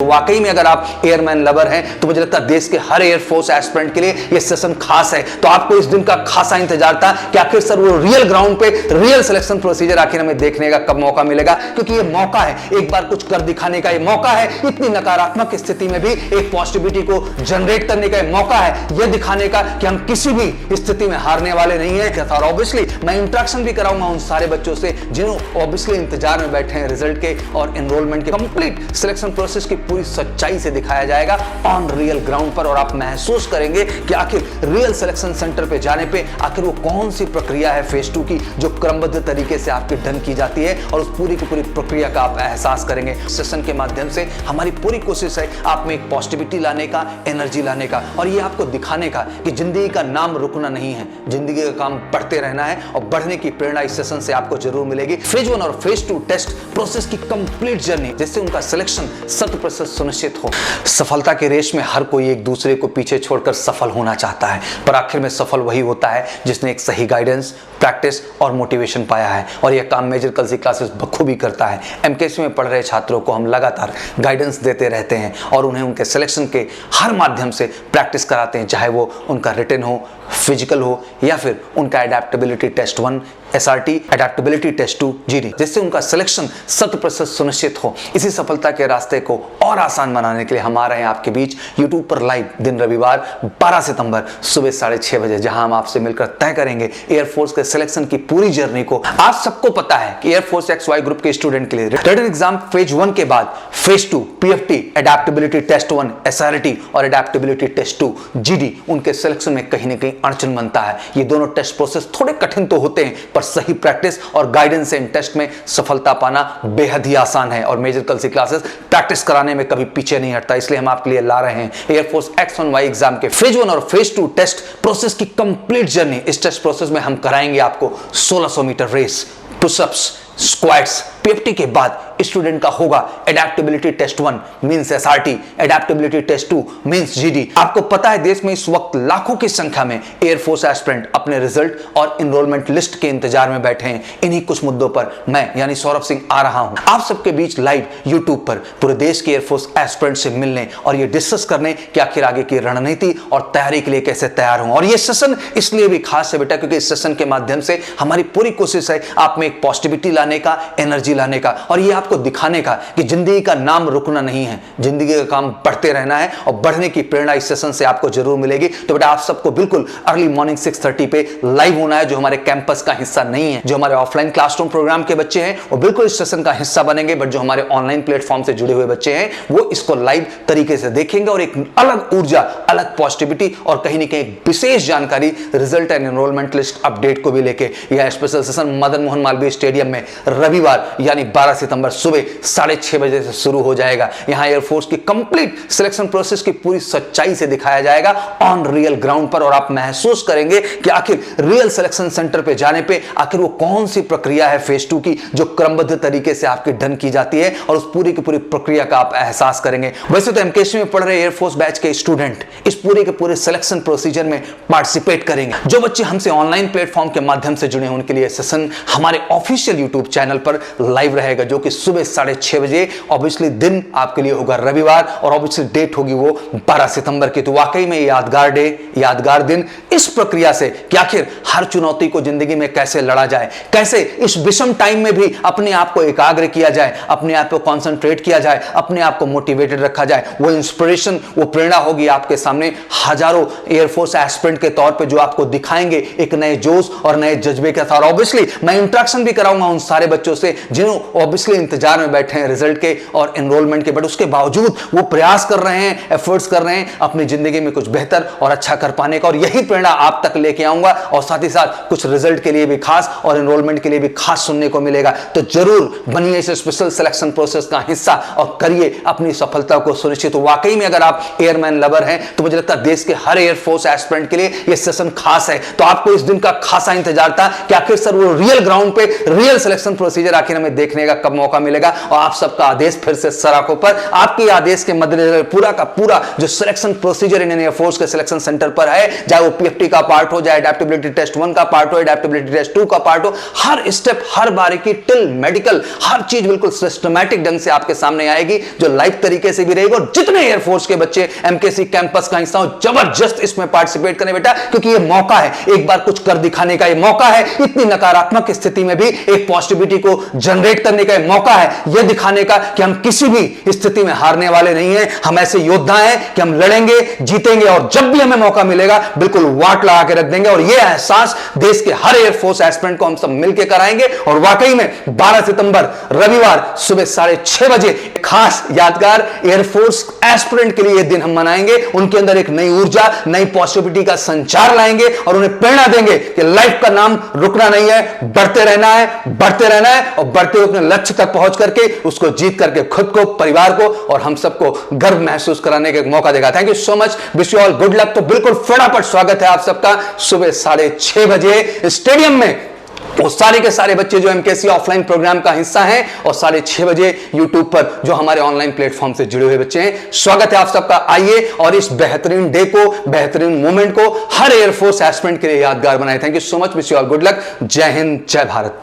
वाकई में अगर आप एयरमैन लवर हैं तो मुझे लगता है देश के हर एयरफोर्स एस्पिरेंट के लिए ये सेशन खास है। तो आपको इस दिन का खासा इंतजार था कि आखिर सर वो रियल ग्राउंड पे रियल सिलेक्शन प्रोसीजर आखिर हमें देखने का कब मौका मिलेगा, क्योंकि ये मौका है एक बार कुछ कर दिखाने का, ये मौका है इतनी नकारात्मक स्थिति में भी एक पॉजिटिविटी को जनरेट करने का, मौका है यह दिखाने का कि हम किसी भी स्थिति में हारने वाले नहीं है। और ऑब्वियसली मैं इंटरेक्शन भी कराऊंगा उन सारे बच्चों से जिन्होंने ऑब्वियसली इंतजार में बैठे हैं रिजल्ट के और एनरोलमेंट के। कंप्लीट सिलेक्शन प्रोसेस की पूरी सच्चाई से दिखाया जाएगा ऑन रियल ग्राउंड पर, और आप महसूस करेंगे कि आखिर रियल सिलेक्शन सेंटर पे जाने पे आखिर वो कौन सी प्रक्रिया है फेज 2 की जो क्रमबद्ध तरीके से आपकी डन की जाती है, और उस पूरी की पूरी प्रक्रिया का आप एहसास करेंगे। सेशन के माध्यम से हमारी पूरी कोशिश है आप में एक पॉजिटिविटी लाने का, एनर्जी लाने का, और ये आपको दिखाने का कि जिंदगी का नाम रुकना नहीं है, जिंदगी का काम बढ़ते रहना है, और बढ़ने की प्रेरणा इस सेशन से आपको जरूर मिलेगी। फेज 1 और फेज 2 टेस्ट प्रोसेस की कंप्लीट जर्नी, जिससे उनका सिलेक्शन 100% सुनिश्चित हो। सफलता के रेस में हर कोई एक दूसरे को पीछे छोड़कर सफल होना चाहता है, पर आखिर में सफल वही होता है जिसने एक सही गाइडेंस, प्रैक्टिस और मोटिवेशन पाया है, और यह काम मेजर कल क्लासेस बखूबी करता है। एमकेसी में पढ़ रहे छात्रों को हम लगातार गाइडेंस देते रहते हैं और उन्हें उनके सिलेक्शन के हर माध्यम से प्रैक्टिस कराते हैं, चाहे वो उनका रिटन हो, फिजिकल हो, या फिर उनका adaptability test 1 SRT, adaptability test 2 GD, जिससे उनका सिलेक्शन 100% सुनिश्चित हो। इसी सफलता के रास्ते को और आसान बनाने के लिए हम आ रहे हैं आपके बीच यूट्यूब पर लाइव दिन रविवार 12 सितंबर सुबह 6:30 बजे, जहां हम आपसे मिलकर तय करेंगे एयरफोर्स के सिलेक्शन की पूरी जर्नी को। आप सबको पता है कि एयरफोर्स XY ग्रुप के स्टूडेंट के लिए रिटन एग्जाम फेज 1 के बाद phase 2 PFT, adaptability test 1 SRT और एडेप्टेबिलिटी टेस्ट 2 GD उनके सिलेक्शन में कहीं ना कहीं अड़चन बनता है। ये दोनों टेस्ट प्रोसेस थोड़े कठिन तो होते हैं, पर सही प्रैक्टिस और गाइडेंस से इन टेस्ट में सफलता पाना बेहद ही आसान है, और मेजर कल सी क्लासेस प्रैक्टिस कराने में कभी पीछे नहीं हटता। इसलिए हम आपके लिए ला रहे हैं एयरफोर्स X1Y एग्जाम के फेज 1 और फेज 2 टेस्ट प्रोसेस की कंप्लीट जर्नी। इस टेस्ट प्रोसेस में हम कराएंगे आपको 1600 metre race, pushups, squats. PFT के बाद स्टूडेंट का होगा adaptability test 1 means SRT, adaptability test 2 means GD। आपको पता है देश में इस वक्त लाखों की संख्या में एयरफोर्स एस्पिरेंट अपने रिजल्ट और एनरोलमेंट लिस्ट के इंतजार में बैठे हैं। इन्हीं कुछ मुद्दों पर मैं यानी सौरभ सिंह आ रहा हूं आप सबके बीच लाइव यूट्यूब पर पूरे देश के एयरफोर्स एस्पिरेंट से मिलने और ये डिस्कस करने कि आखिर आगे की रणनीति और तैयारी के लिए कैसे तैयार हूं। और ये सेशन इसलिए भी खास है बेटा क्योंकि इस सेशन के माध्यम से हमारी पूरी कोशिश है आप में एक पॉजिटिविटी लाने का, एनर्जी लाने का, और ये आपको दिखाने का कि जिंदगी का नाम रुकना नहीं है, जिंदगी का काम बढ़ते रहना है, और बढ़ने की प्रेरणा इस सेशन से आपको जरूर मिलेगी। तो बेटा आप सबको बिल्कुल अर्ली मॉर्निंग 6:30 पे लाइव होना है। जो हमारे कैंपस का हिस्सा नहीं है, जो हमारे ऑफलाइन क्लासरूम प्रोग्राम के बच्चे हैं वो बिल्कुल इस सेशन का हिस्सा बनेंगे, बट जो हमारे ऑनलाइन प्लेटफॉर्म से जुड़े हुए बच्चे हैं वो इसको लाइव तरीके से देखेंगे और एक अलग ऊर्जा, अलग पॉजिटिविटी और कहीं ना कहीं विशेष जानकारी result and enrolment list update को भी लेके यह special session Madan Mohan Malviya stadium में रविवार यानी 12 सितंबर सुबह 6:30 बजे से शुरू हो जाएगा। यहां एयरफोर्स की कंप्लीट सिलेक्शन प्रोसेस की पूरी सच्चाई से दिखाया जाएगा ऑन रियल ग्राउंड पर, और आप महसूस करेंगे कि आखिर रियल सिलेक्शन सेंटर पे जाने पे आखिर वो कौन सी प्रक्रिया है फेज 2 की जो क्रमबद्ध तरीके से आपकी डन की जाती है, और उस पूरी की पूरी प्रक्रिया का आप एहसास करेंगे। वैसे तो एमकेसी में पढ़ रहे एयरफोर्स बैच के स्टूडेंट इस पूरे के पूरे सिलेक्शन प्रोसीजर में पार्टिसिपेट करेंगे। जो बच्चे हमसे ऑनलाइन प्लेटफॉर्म के माध्यम से जुड़े हैं उनके लिए सेशन हमारे ऑफिशियल यूट्यूब चैनल पर लाइव रहेगा, जो कि सुबह 6:30 बजे। ऑब्वियसली दिन आपके लिए होगा रविवार और ऑब्वियसली डेट होगी वो 12 सितंबर की। तो वाकई में यादगार डे, यादगार दिन इस प्रक्रिया से कि आखिर हर चुनौती को जिंदगी में कैसे लड़ा जाए, कैसे इस विषम टाइम में भी अपने आप को एकाग्र किया जाए, अपने आप को कॉन्सेंट्रेट किया जाए, अपने आप को मोटिवेटेड रखा जाए। वो इंस्पिरेशन, वो प्रेरणा होगी आपके सामने हजारों एयरफोर्स एस्पिरेंट के तौर पे जो आपको दिखाएंगे एक नए जोश और नए जज्बे के साथ। ऑब्वियसली मैं इंटरेक्शन भी कराऊंगा उन सारे बच्चों से जिन्होंने ऑब्वियसली इंतजार में बैठे हैं रिजल्ट के और एनरोलमेंट के, बट उसके बावजूद वो प्रयास कर रहे हैं, एफर्ट्स कर रहे हैं अपनी जिंदगी में कुछ बेहतर और अच्छा कर पाने का, और यही प्रेरणा आप तक लेके आऊंगा। और साथ ही साथ कुछ रिजल्ट के लिए भी खास और एनरोलमेंट के लिए भी खास सुनने को मिलेगा। तो जरूर बनिए इस स्पेशल सिलेक्शन प्रोसेस का हिस्सा और करिए अपनी सफलता को सुनिश्चित। वाकई में अगर आप एयरमैन लवर हैं तो मुझे लगता है देश के हर एयरफोर्स एस्पिरेंट के लिए यह सेशन खास है। तो आपको इस दिन का खासा इंतजार था कि आखिर सर वो रियल ग्राउंड पे रियल सिलेक्शन प्रोसीजर आखिर हमें देखने का कब मौका मिलेगा। और आप सबका आदेश फिर से सराखों पर, आपके आदेश के मद्देनजर पूरा का पूरा जो सिलेक्शन प्रोसीजर इंडियन एयरफोर्स के सिलेक्शन सेंटर पर है, चाहे वो सेफ्टी का पार्ट हो, चाहे एडेप्टेबिलिटी टेस्ट 1 का पार्ट हो, एडेप्टेबिलिटी टेस्ट 2 का पार्ट हो, हर स्टेप, हर बारीकी टिल मेडिकल, हर चीज बिल्कुल सिस्टमैटिक ढंग से आपके सामने आएगी, जो लाइव तरीके से भी रहेगी। और जितने एयरफोर्स के बच्चे एमकेसी कैंपस का हिस्सा हो, जबरदस्त इसमें पार्टिसिपेट करें बेटा, क्योंकि ये मौका है, एक बार कुछ कर दिखाने का ये मौका है। इतनी नकारात्मक स्थिति में भी एक पॉजिटिविटी को जनरेट करने का मौका है, यह दिखाने का कि हम किसी भी स्थिति में हारने वाले नहीं हैं। हम ऐसे योद्धा हैं कि हम लड़ेंगे, जीतेंगे, और जब भी हमें मौका मिलेगा बिल्कुल वाट लगा के रख देंगे। और यह एहसास देश के हर एयरफोर्स एस्पिरेंट को हम सब मिलकर कराएंगे। और वाकई में 12 सितंबर रविवार सुबह 6:30 बजे खास यादगार एयरफोर्स एस्पिरेंट के लिए यह दिन हम मनाएंगे। उनके अंदर एक नई ऊर्जा, नई पॉजिटिविटी का संचार लाएंगे और उन्हें प्रेरणा देंगे कि लाइफ का नाम रुकना नहीं है, बढ़ते रहना है, बढ़ते रहना है, और बढ़ते हुए अपने लक्ष्य तक पहुंच करके उसको जीत करके खुद को, परिवार को और हम सबको गर्व महसूस कराने का एक मौका देगा। Thank you so much, wish you all good luck. तो बिल्कुल फटाफट स्वागत है आप सबका सुबह 6:30 बजे स्टेडियम में। वो सारे के सारे बच्चे जो एमकेसी ऑफलाइन प्रोग्राम का हिस्सा हैं और 6:30 बजे यूट्यूब पर जो हमारे ऑनलाइन प्लेटफॉर्म से जुड़े हुए बच्चे हैं, स्वागत है आप सबका। आइए और इस बेहतरीन डे को, बेहतरीन मोमेंट को हर एयरफोर्स एस्पिरेंट के लिए यादगार बनाए। Thank you so much, wish you all good luck. जय हिंद, जय भारत।